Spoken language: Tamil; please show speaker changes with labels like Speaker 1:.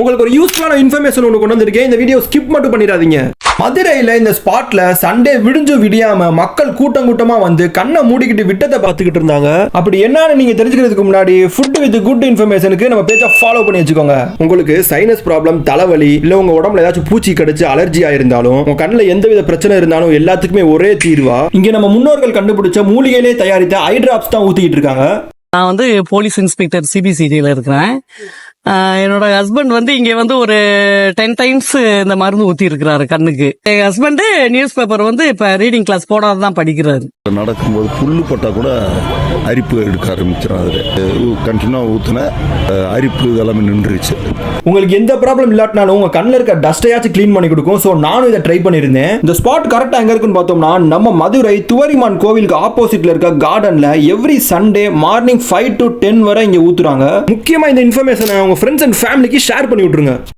Speaker 1: உங்களுக்கு ஒரு யூஸ்ஃபுல்லான இன்ஃபர்மேஷன் ஒன்று கொண்டு வந்திருக்கேன். இந்த வீடியோ ஸ்கிப் மட்டும் பண்ணிடாதீங்க. மதுரையில் இந்த ஸ்பாட்ல சண்டே விடிஞ்சு விடியாம மக்கள் கூட்டம் கூட்டமா வந்து கண்ணை மூடிக்கிட்டு விட்டத்தை பார்த்துக்கிட்டு இருந்தாங்க. அப்படி என்னன்னு நீங்க தெரிஞ்சுக்கிறதுக்கு முன்னாடி ஃபுட் வித் குட் இன்ஃபர்மேஷனுக்கு நம்ம பேஜை ஃபாலோ பண்ணி வச்சுக்கோங்க. உங்களுக்கு சைனஸ் ப்ராப்ளம், தலைவலி, இல்ல உங்க உடம்புல ஏதாச்சும் பூச்சி கடிச்சு அலர்ஜி ஆயிருந்தாலும், உங்க கண்ணில் எந்தவித பிரச்சனை இருந்தாலும் எல்லாத்துக்குமே ஒரே தீர்வா இங்க நம்ம முன்னோர்கள் கண்டுபிடிச்ச மூலிகையிலே தயாரித்த ஐ டிராப்ஸ் தான் ஊத்திக்கிட்டு இருக்காங்க.
Speaker 2: நான் வந்து போலீஸ் இன்ஸ்பெக்டர் சிபிசிடியில் இருக்கிறேன். என்னோட ஹஸ்பண்ட் வந்து இங்க வந்து ஒரு 10 டைம்ஸ் இந்த மருந்து ஊத்தி இருக்கிறாரு கண்ணுக்கு. என் ஹஸ்பண்ட் நியூஸ் பேப்பர் வந்து இப்ப ரீடிங் கிளாஸ் போடாதான் படிக்கிறாரு.
Speaker 3: நடக்கும்போது புல்லு பட்டா கூட அரிப்பு எடுக்க ஆரம்பிச்சிடும். கண்டினியூ ஊத்துன அரிப்பு எல்லாமே நின்றுச்சு.
Speaker 1: உங்களுக்கு எந்த ப்ராப்ளம் இல்லாட்டினாலும் உங்க கண்ணில் இருக்க டஸ்டையாச்சும் கிளீன் பண்ணி கொடுக்கும். ஸோ நானும் இதை ட்ரை பண்ணியிருந்தேன். இந்த ஸ்பாட் கரெக்டாக எங்க இருக்குன்னு பார்த்தோம்னா, நம்ம மதுரை துவரிமான் கோவிலுக்கு ஆப்போசிட்ல இருக்க கார்டன்ல எவ்ரி சண்டே மார்னிங் 5 to 10 வரை இங்க ஊத்துறாங்க. முக்கியமா இந்த இன்ஃபர்மேஷனை உங்க ஃப்ரெண்ட்ஸ் அண்ட் ஃபேமிலிக்கு ஷேர் பண்ணி விட்டுருங்க.